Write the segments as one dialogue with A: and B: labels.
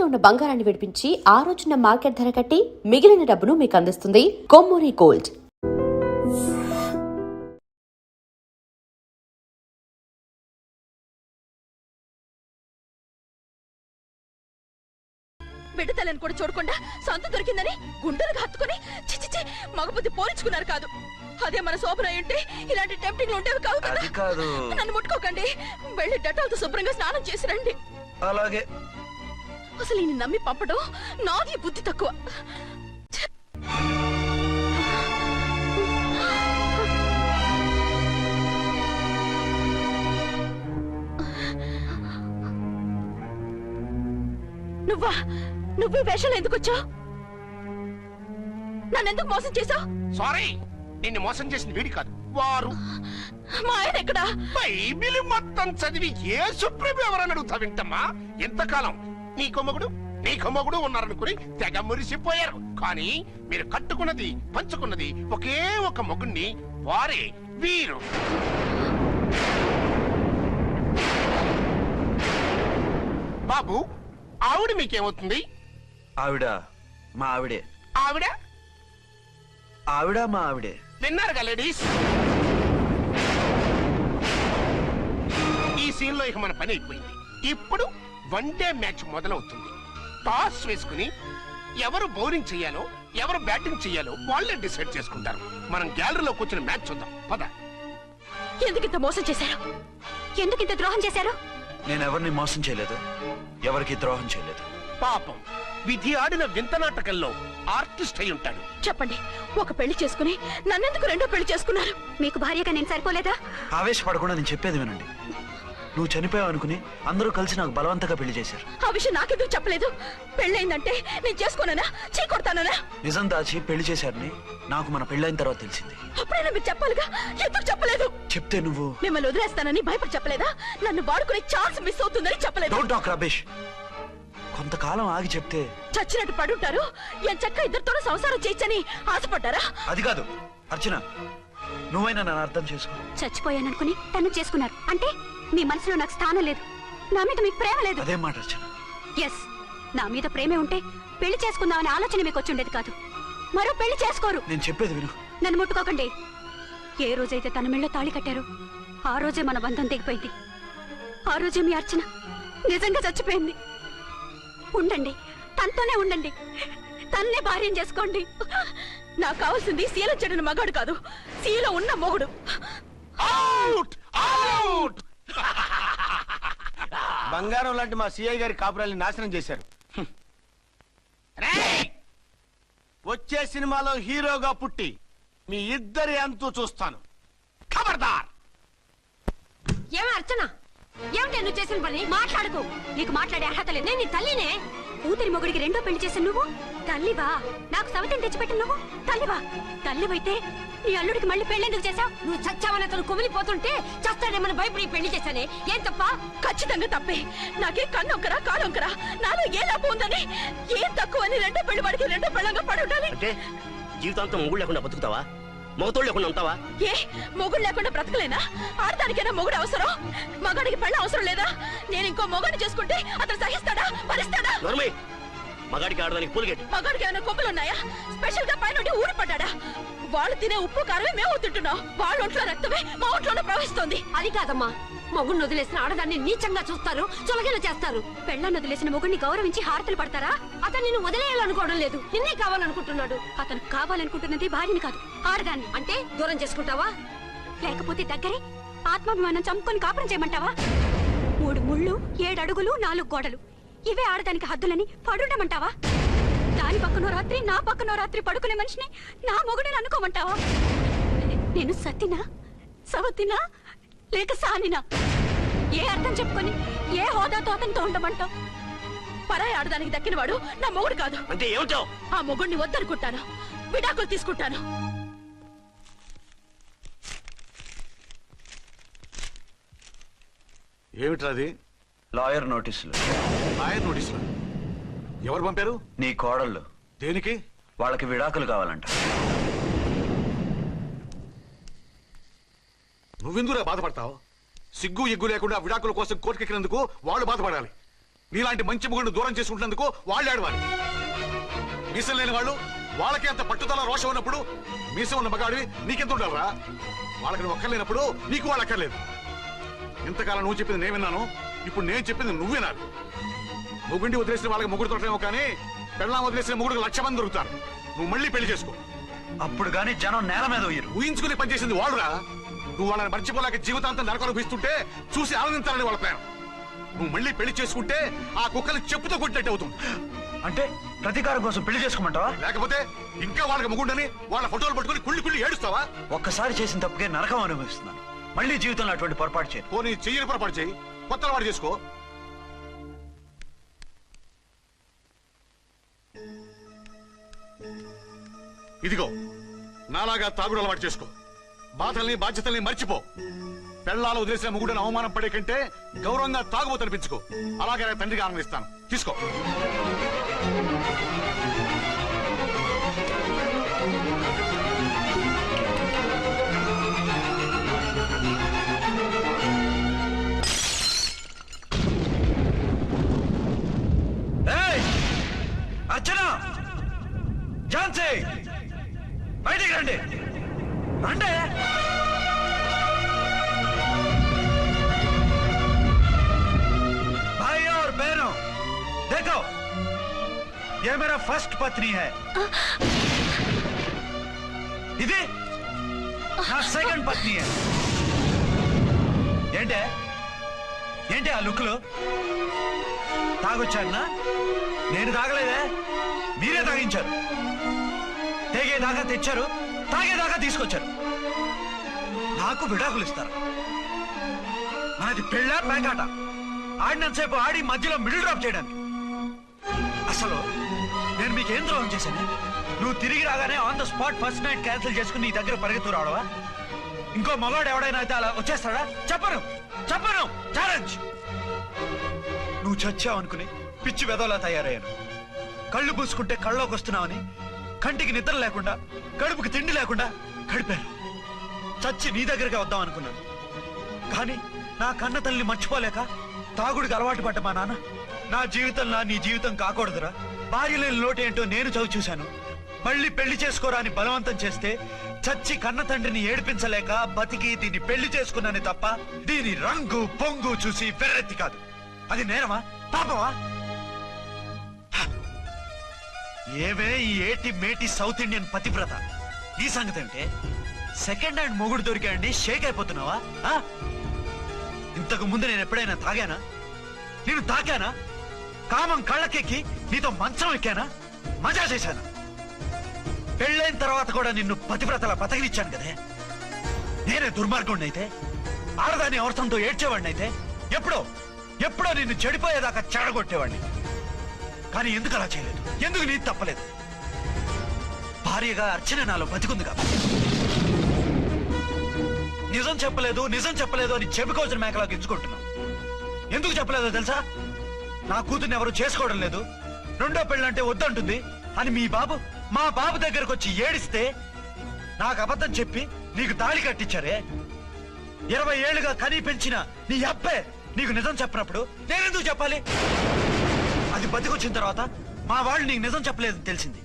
A: తాకట్టులో ఉన్న బంగారాన్ని విడిపించి ఆ రోజున మార్కెట్ ధర కట్టి మిగిలిన డబ్బును మీకు అందిస్తుంది కొమ్మూరి గోల్డ్.
B: బిడ్డతలని కూడా చూడకుండా సొంత దొరికిందని గుండెలకు హత్తుకుని చిచ్చిచి మగబుద్ధి పోల్చుకున్నారు కాదు. అదే మన శోభన ఉంటే ఇలాంటి టెంప్టింగ్ ఉండేవి కావు కదా. నన్ను ముట్టుకోకండి, వెళ్ళి డెటాల్తో శుభ్రంగా స్నానం చేసి రండి.
C: అలాగే.
B: అసలు ఈయన నమ్మి పంపడం నాది బుద్ధి తక్కువ. నువ్వు వేషాలు ఎందుకు వచ్చావు? నన్నెందుకు మోసం చేశావు?
D: సారీ, నిన్ను మోసం చేసిన వీడి కాదు, వారు.
B: మా ఆయన ఎక్కడా?
D: బైబిల్ మొత్తం చదివి ఏ సుప్రీం ఎవరని అడుగుతా వింటమ్మా. ఎంతకాలం నీ కొమ్మగుడు ఉన్నారనుకుని తెగ మురిసిపోయారు. కానీ మీరు కట్టుకున్నది పంచుకున్నది ఒకే ఒక మొగుణ్ణి, వారే వీరు. బాబు, ఆవిడ మీకేమవుతుంది?
C: ఆవిడ మా ఆవిడే.
D: ఆవిడ
C: ఆవిడ మా ఆవిడే.
D: విన్నారుగా లేడీస్, ఈ సీన్ లో ఇక మన పని అయిపోయింది. ఇప్పుడు వన్ డే మ్యాచ్ మొదలవుతుంది. టాస్ వేసుకుని ఎవరు బౌలింగ్ చెయ్యాలో ఎవరు బ్యాటింగ్ చెయ్యాలో వాళ్ళే డిసైడ్ చేసుకుంటారు. మనం గ్యాలరీలో కూర్చుని మ్యాచ్ చూద్దాం, పద.
B: ఎందుకింత మోసం చేశారు? ఎందుకింత ద్రోహం చేశారు?
C: నేను ఎవరిని మోసం చేయలేదు, ఎవరికి ద్రోహం చేయలేదు.
D: పాపం, విధి ఆడిన వింత నాటకంలో ఆర్టిస్ట్ అయి ఉంటాడు.
B: చెప్పండి, ఒక పెళ్లి చేసుకుని నన్నెందుకు రెండో పెళ్లి చేసుకున్నారు? మీకు భార్యగా నేను సరిపోలేదా?
C: ఆవేశపడకుండా నేను చెప్పేది వినండి. నువ్వు చనిపోయావు అనుకుని అందరూ కలిసి నాకు బలవంతంగా పెళ్లి చేశారు.
B: ఆ విషయం నాకెందుకు చెప్పలేదు? పెళ్ళైందంటే నేను చేసుకోననా, చీకొడతాననా?
C: నిజం దాచి పెళ్లి చేశారని నాకు మన పెళ్ళైన తర్వాత తెలిసింది.
B: అప్పుడైనా మీరు చెప్పాలిగా, ఎందుకు చెప్పలేదు?
C: చెప్తే నువ్వు
B: మిమ్మల్ని వదిలేస్తానని భయపడి చెప్పలేదా? నన్ను వాడుకునే ఛాన్స్ మిస్ అవుతుందని చెప్పలేదు.
C: Don't talk Ramesh. కొంతకాలం ఆగి చెప్తే
B: చచ్చినట్టు పడుంటారు. ఎంచక్క ఇద్దరితో సంసారం చేయొచ్చని ఆశపడ్డారా?
C: అది కాదు అర్చన, నువ్వైనా నన్ను అర్థం చేసుకో.
B: చచ్చిపోయాననుకుని తను చేసుకున్నారు అంటే మీ మనసులో నాకు స్థానం లేదు, నా మీద మీకు ప్రేమ లేదు.
C: అదే మాట అర్చన.
B: ఎస్, నా మీద ప్రేమే ఉంటే పెళ్లి చేసుకుందామనే ఆలోచన మీకు వచ్చి ఉండేది కాదు. మరో పెళ్లి చేసుకోరు.
C: నేను చెప్పేది విను.
B: నన్ను ముట్టుకోకండి. ఏ రోజైతే తన మెళ్ళో తాళి కట్టారో ఆ రోజే మన బంధం తెగిపోయింది. ఆ రోజే మీ అర్చన నిజంగా చచ్చిపోయింది. ఉండండి, తనతోనే ఉండండి, తన్నే భార్యం చేసుకోండి. నాకు కావాల్సింది శీలం చెడిన మగాడు కాదు, శీల ఉన్న మొగుడు.
E: బంగారం లాంటి మా సిఐ గారి కాపురాల్ని నాశనం చేశారు. వచ్చే సినిమాలో హీరోగా పుట్టి మీ ఇద్దరి అంతూ చూస్తాను.
D: ఖబర్దార్!
B: ఏమే అర్చన, ఏమిటి నువ్వు చేసిన పని? మాట్లాడుకో, నీకు మాట్లాడే అర్హత లేదు. నేను నీ తల్లినే. కూతురి మొగుడికి రెండో పెళ్లి చేసిన నువ్వు తల్లివా? నాకు సవతిని తెచ్చిపెట్టిన నువ్వు తల్లివా? తల్లివైతే నీ అల్లుడికి మళ్ళీ పెళ్లి చేశావు? నువ్వు చచ్చావని అతను కుమిలిపోతుంటే చస్తాడేమని భయపడి పెళ్లి చేశానే, ఏం తప్ప? ఖచ్చితంగా తప్పే. నాకే కన్ను ఒక్కరా కాలు ఒక్కరా, నాలో ఏ లాభం ఉందని, ఏం తక్కువ అని రెండో పెళ్లి వాడికి రెండో పెళ్ళంగా పడి ఉండాలి.
F: అంటే జీవితాంతం మొగుడు లేకుండా బతుకుతావా? మొగతోడు లేకుండా ఉంటావా?
B: ఏ మొగుడు లేకుండా బ్రతకలేనా? ఆడదానికైనా మొగుడు అవసరం, మగాడికి పెళ్ళ అవసరం లేదా? నేను ఇంకో మొగాడిని చేసుకుంటే అతను సహిస్తాడా, భరిస్తాడా?
F: మగాడికి ఆడదానికి పూలిగేట్.
B: మగాడికి ఏమైనా కొమ్ములు ఉన్నాయా? స్పెషల్ గా పైన ఊరి పడ్డాడా? వాళ్ళు తినే ఉప్పు కారమే మేము తింటున్నాం. వాళ్ళ ఒంట్లో రక్తమే మా ఒంట్లోనే ప్రవహిస్తుంది. అది కాదమ్మా, మొగుడిని వదిలేసిన ఆడదాన్ని నీచంగా చూస్తారు, చులకన చేస్తారు. పెళ్ళాన్ని వదిలేసిన మొగుడిని గౌరవించి హారతలు పడతారా? అతను నిన్ను వదిలేయాలనుకోవడం లేదు, నిన్నే కావాలనుకుంటున్నాడు. అతను కావాలనుకుంటున్నది భార్యని కాదు, ఆడదాన్ని. అంటే దూరం చేసుకుంటావా? లేకపోతే దగ్గరే ఆత్మాభిమానం చంపుకొని కాపురం చేయమంటావా? 3 ముళ్ళు 7 అడుగులు 4 గోడలు, ఇవే ఆడదానికి హద్దులని పడుండమంటావా? దాని పక్కనో రాత్రి నా పక్కనో రాత్రి పడుకునే మనిషిని నా మొగుడిని అనుకోమంటావా? నేను సతినా, సవతినా, లేక సానినా? ఏ అర్థం చెప్పుకొని ఏ హోదాతో అతనితో ఉండమంటావు? పరాయి ఆడదానికి దక్కినవాడు నా మొగుడు కాదు.
F: అంటే ఏమిటో?
B: ఆ మొగుడిని వద్దనుకుంటాను, విడాకులు తీసుకుంటాను.
E: ఏమిట్రాది?
C: లాయర్ నోటీసులు.
E: లాయర్ నోటీసులు ఎవరు పంపారు?
C: నీ కోడళ్ళు.
E: దేనికి?
C: వాళ్ళకి విడాకులు కావాలంట.
E: నువ్వెందుకురా బాధపడతావు? సిగ్గు ఎగ్గు లేకుండా విడాకుల కోసం కోర్టుకెక్కినందుకు వాళ్ళు బాధపడాలి.
G: నీలాంటి మంచి మొగుడిని దూరం చేసుకుంటున్నందుకు వాళ్ళు ఆడవాలి. మీసం లేని వాళ్ళు వాళ్ళకి అంత పట్టుదల రోషం ఉన్నప్పుడు మీసం ఉన్న మగాడివి నీకెంత ఉండాలరా? వాళ్ళకి నువ్వు ఒక్కర్లేనప్పుడు నీకు వాళ్ళు అక్కర్లేదు. ఇంతకాలం నువ్వు చెప్పింది నేను విన్నాను, ఇప్పుడు నేను చెప్పింది నువ్వు వినాలి. మొగుండి వదిలేసిన వాళ్ళకి మొగుడు దొరకలేమో కానీ పెళ్ళాం వదిలేసిన మొగుడికి 1,00,000 మంది దొరుకుతారు. నువ్వు మళ్ళీ పెళ్లి చేసుకో.
C: అప్పుడు గానీ జనం నేల మీద ఉయ్యరు.
G: ఊహించుకుని పనిచేసింది వాళ్ళురా. నువ్వు వాళ్ళని మర్చిపోలేక జీవితాంతం నరకనుభవిస్తుంటే చూసి ఆనందించాలని వాళ్ళ ప్లాన్. నువ్వు మళ్ళీ పెళ్లి చేసుకుంటే ఆ కుక్కలు చెప్పుతో కొట్టినట్టు అవుతుంది.
C: అంటే ప్రతీకారం కోసం పెళ్లి చేసుకోమంటావా?
G: లేకపోతే ఇంకా వాళ్ళకి మొగుండని వాళ్ళ ఫోటోలు పట్టుకుని కుళ్ళి కుళ్ళి ఏడుస్తావా?
C: ఒక్కసారి చేసిన తప్పుకే నరకం అనుభవిస్తున్నాను. మళ్ళీ జీవితంలో అటువంటి పొరపాటు చేయను.
G: పోనీ చెయ్యని పొరపాటు చేయి, కొత్త అలవాటు చేసుకో. ఇదిగో నాలాగా తాగుడు అలవాటు చేసుకో. బాధల్ని బాధ్యతల్ని మర్చిపో. పెళ్ళాలు వదిలేసిన మొగుడని అవమానం పడే కంటే గౌరవంగా తాగుబోతనిపించుకో. అలాగే నా తండ్రికి ఆనందిస్తాను. తీసుకో.
C: అర్చన, ఝాన్సీ, బయటికి రండి. రండి. भाई और बहनों, देखो, ये मेरा फर्स्ट पत्नी है. ఇది నా సెకండ్ పత్ని. ఏంటే ఏంటి ఆ లుక్లు? తాగొచ్చానా? నేను తాగలేదే, మీరే తాగించారు. తెగేదాకా తెచ్చారు, తాగేదాకా తీసుకొచ్చారు. నాకు విడాకులు ఇస్తారు. నాది పెళ్ళా పేకాట? ఆడినంతసేపు ఆడి మధ్యలో మిడిల్ డ్రాప్ చేయడానికి. అసలు నేను మీకేం ద్రోహం చేశాను? నువ్వు తిరిగి రాగానే on the spot first night cancel చేసుకుని నీ దగ్గర పరిగెత్తు రావడవా? ఇంకో మగాడు ఎవడైనా అయితే అలా వచ్చేస్తాడా? చెప్పను చెప్పను, ఛాలెంజ్. నువ్వు చచ్చావు అనుకుని పిచ్చి వెదవలా తయారయ్యాను. కళ్ళు పూసుకుంటే కళ్ళలోకి వస్తున్నావని కంటికి నిద్ర లేకుండా కడుపుకి తిండి లేకుండా గడిపాను. చచ్చి నీ దగ్గరగా వద్దాం అనుకున్నాను. కానీ నా కన్న తల్లిని మర్చిపోలేక తాగుడికి అలవాటు పడ్డ మా నాన్న నా జీవితంలో నీ జీవితం కాకూడదురా, భార్య లేని లోటు ఏంటో నేను చవి చూశాను, మళ్ళీ పెళ్లి చేసుకోరా అని బలవంతం చేస్తే చచ్చి కన్న తండ్రిని ఏడిపించలేక బతికి దీన్ని పెళ్లి చేసుకున్నాను తప్ప దీని రంగు పొంగు చూసి వెర్రెత్తి కాదు. అది నేరమా పాపమా? ఏవే ఈ ఏటి మేటి సౌత్ ఇండియన్ పతివ్రత, ఈ సంగతి అంటే సెకండ్ హ్యాండ్ మొగుడు దొరికాయండి షేక్ అయిపోతున్నావా? ఇంతకు ముందు నేను ఎప్పుడైనా తాగానా? నేను తాకానా? కామం కళ్ళకెక్కి నీతో మంచం ఎక్కానా? మజా చేశానా? పెళ్ళైన తర్వాత కూడా నిన్ను పతివ్రతలా బతకనిచ్చాను కదే. నేనే దుర్మార్గుడిని అయితే, ఆడదాన్ని అవసరంతో ఏడ్చేవాడిని అయితే ఎప్పుడో ఎప్పుడో నిన్ను చెడిపోయేదాకా చెడగొట్టేవాడిని. కానీ ఎందుకు అలా చేయలేదు? ఎందుకు నీది తప్పలేదు? భార్యగా అర్చన నాలో బతికుంది కాబట్టి. నిజం చెప్పలేదు నిజం చెప్పలేదు అని చెప్పుకోవచ్చిన మేకలా గించుకుంటున్నావు. ఎందుకు చెప్పలేదో తెలుసా? నా కూతుర్ని ఎవరు చేసుకోవడం లేదు, రెండో పెళ్ళంటే వద్దంటుంది అని మా బాబు దగ్గరకు వచ్చి ఏడిస్తే నాకు అబద్ధం చెప్పి నీకు తాళి కట్టించారే. 20 ఏళ్లుగా కనీ పెంచిన నీ అబ్బే నీకు నిజం చెప్పినప్పుడు నేనెందుకు చెప్పాలి? అది బతికొచ్చిన తర్వాత మా వాళ్ళు నీకు నిజం చెప్పలేదని తెలిసింది.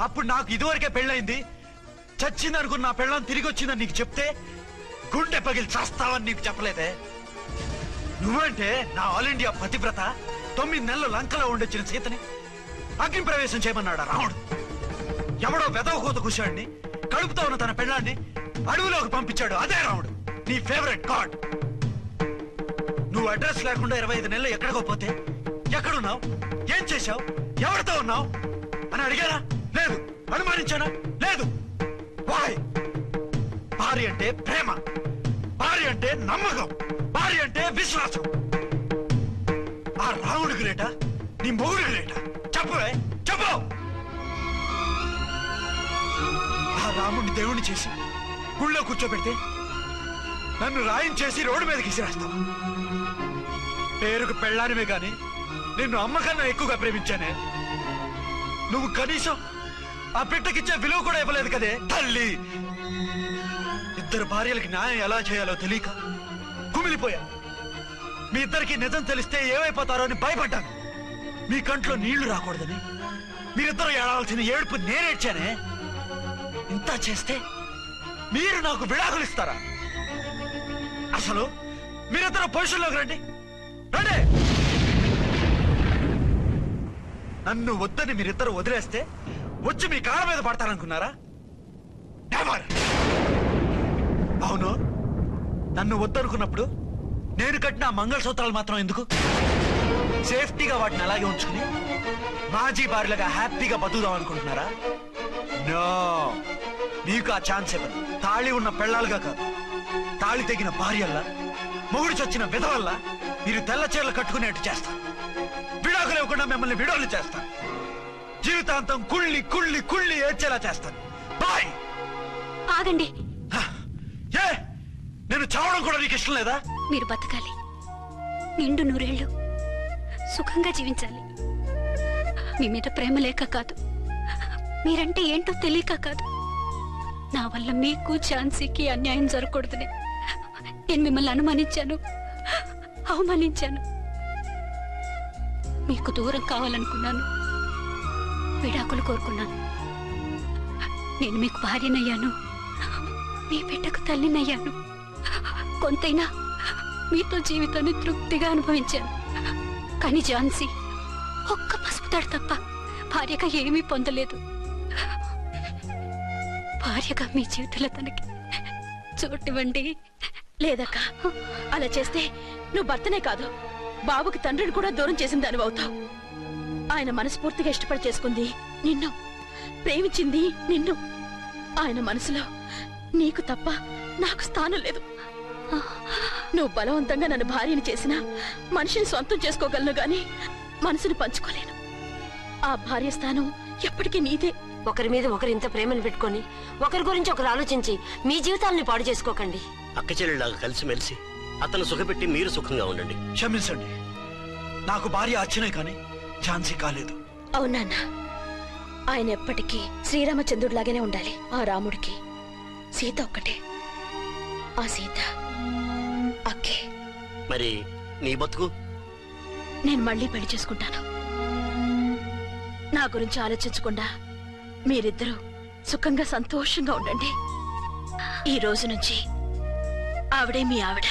C: అప్పుడు నాకు ఇదివరకే పెళ్ళయింది, చచ్చిందనుకున్న నా పెళ్ళం తిరిగి వచ్చిందని నీకు చెప్తే గుండె పగిలి చస్తావని నీకు చెప్పలేదే. నువ్వంటే నా ఆల్ ఇండియా పతివ్రత 9 నెలలు లంకలో ఉండొచ్చిన సీతని అగ్ని ప్రవేశం చేయమన్నాడా రాముడు? ఎవడో వెదవ కోత కూర్చోండి కడుపుతో ఉన్న తన పెళ్ళాన్ని అడవిలోకి పంపించాడు, అదే రాముడు, నీ ఫేవరెట్ గాడ్. నువ్వు అడ్రస్ లేకుండా 25 నెలలు ఎక్కడికో పోతే ఎక్కడున్నావు, ఏం చేశావు, ఎవరితో ఉన్నావు అని అడిగానా? లేదు. అనుమానించానా? లేదు. వాయ్? భార్య అంటే ప్రేమ, భార్య అంటే నమ్మకం, భార్య అంటే విశ్వాసం. ఆ రాముడు గ్రేటా, నీ మొగుడు గ్రేటా? చెప్పు చెప్పు. ఆ రాముడిని దేవుణ్ణి చేసి గుళ్ళో కూర్చోబెడితే నన్ను రాయించేసి రోడ్డు మీదకి ఇసిరేస్తావా? పేరుకు పెళ్ళానివే గాని నిన్ను అమ్మకన్నా ఎక్కువగా ప్రేమించానే. నువ్వు కనీసం ఆ బిడ్డకిచ్చే విలువ కూడా ఇవ్వలేదు కదే తల్లి. ఇద్దరు భార్యలకి న్యాయం ఎలా చేయాలో తెలియక కుమిలిపోయా. మీ ఇద్దరికి నిజం తెలిస్తే ఏమైపోతారో అని భయపడ్డాను. మీ కంట్లో నీళ్లు రాకూడదని మీరిద్దరూ ఏడవలసిన ఏడుపు నేనేడ్చానే. ఇంత చేస్తే మీరు నాకు విడాకులు ఇస్తారా? అసలు మీరిద్దరు పొజిషన్లోకి రండి, రండి. నన్ను వద్దని మీరిద్దరు వదిలేస్తే వచ్చి మీ కాళ్ళ మీద పడతారనుకున్నారా? నెవర్. అవును, నన్ను వద్దనుకున్నప్పుడు నేను కట్టిన మంగళసూత్రాలు మాత్రం ఎందుకు? సేఫ్టీగా వాటిని అలాగే ఉంచుకుని మాజీ భార్యలుగా హ్యాపీగా బతుకుదాం అనుకుంటున్నారా? నో, మీకు ఆ ఛాన్స్ ఇవ్వను. తాళి ఉన్న పెళ్ళాలుగా కాదు, తాళి తెగిన భార్యల్లా, మొగుడు చచ్చిన విధవల్లా మీరు తెల్ల చీరలు కట్టుకునేట్టు చేస్తాను. విడాకులు ఇవ్వకుండా మిమ్మల్ని విడోలు చేస్తాను. జీవితాంతం కుళ్ళి కుళ్ళి కుళ్ళి ఏడ్చేలా చేస్తాను. బాయ్.
B: ఆగండి.
C: ఏ, నేను చావడం కూడా నీకు ఇష్టం లేదా?
B: మీరు బతకాలి, నిండు నూరేళ్లు సుఖంగా జీవించాలి. మీ మీద ప్రేమ లేక కాదు, మీరంటే ఏంటో తెలియక కాదు. నా వల్ల మీకు ఝాన్సీకి అన్యాయం జరగకూడదని నేను మిమ్మల్ని అనుమానించాను, అవమానించాను. మీకు దూరం కావాలనుకున్నాను, విడాకులు కోరుకున్నాను. నేను మీకు భార్యనయ్యాను, మీ బిడ్డకు తల్లినయ్యాను. కొంతైనా మీతో జీవితాన్ని తృప్తిగా అనుభవించాను. కానీ ఝాన్సీ ఒక్క పసుపుతాడు తప్ప భార్యగా ఏమీ పొందలేదు. భార్యగా మీ జీవితంలో తనకి చోటివ్వండి.
H: లేదక్క, అలా చేస్తే నువ్వు భర్తనే కాదు, బాబుకి తండ్రిని కూడా దూరం చేసిన దాని అవుతావు. ఆయన మనస్ఫూర్తిగా ఇష్టపడి చేసుకుంది నిన్ను, ప్రేమించింది నిన్ను. ఆయన మనసులో నీకు తప్ప నాకు స్థానం లేదు. నువ్వు బలవంతంగా నన్ను భార్యని చేసినా మనిషిని సొంతం చేసుకోగలను గాని మనసుని పంచుకోలేను. ఆ భార్య స్థానం ఎప్పటికీ నీదే.
B: ఒకరి మీద ఒకరు ఇంత ప్రేమను పెట్టుకొని ఒకరి గురించి ఒకరు ఆలోచించి మీ జీవితాలని పాడు చేసుకోకండి.
F: అక్క చెల్లెళ్ళలాగా కలిసిమెలిసి అతను సుఖపెట్టి మీరు సుఖంగా ఉండండి.
C: క్షమించండి, నాకు భార్య అచ్చనే కానీ ఝాన్సీ కాలేదు.
H: అవునన్నా, ఆయన ఎప్పటికీ శ్రీరామచంద్రుడిలాగానే ఉండాలి. ఆ రాముడికి సీత ఒక్కటే, ఆ సీత అక్కే.
F: మరి నీ బతుకు?
H: నేను మళ్ళీ పెళ్లి చేసుకుంటాను. నా గురించి ఆలోచించకుండా మీరిద్దరూ సుఖంగా సంతోషంగా ఉండండి. ఈ రోజు నుంచి ఆవిడే మీ ఆవిడ.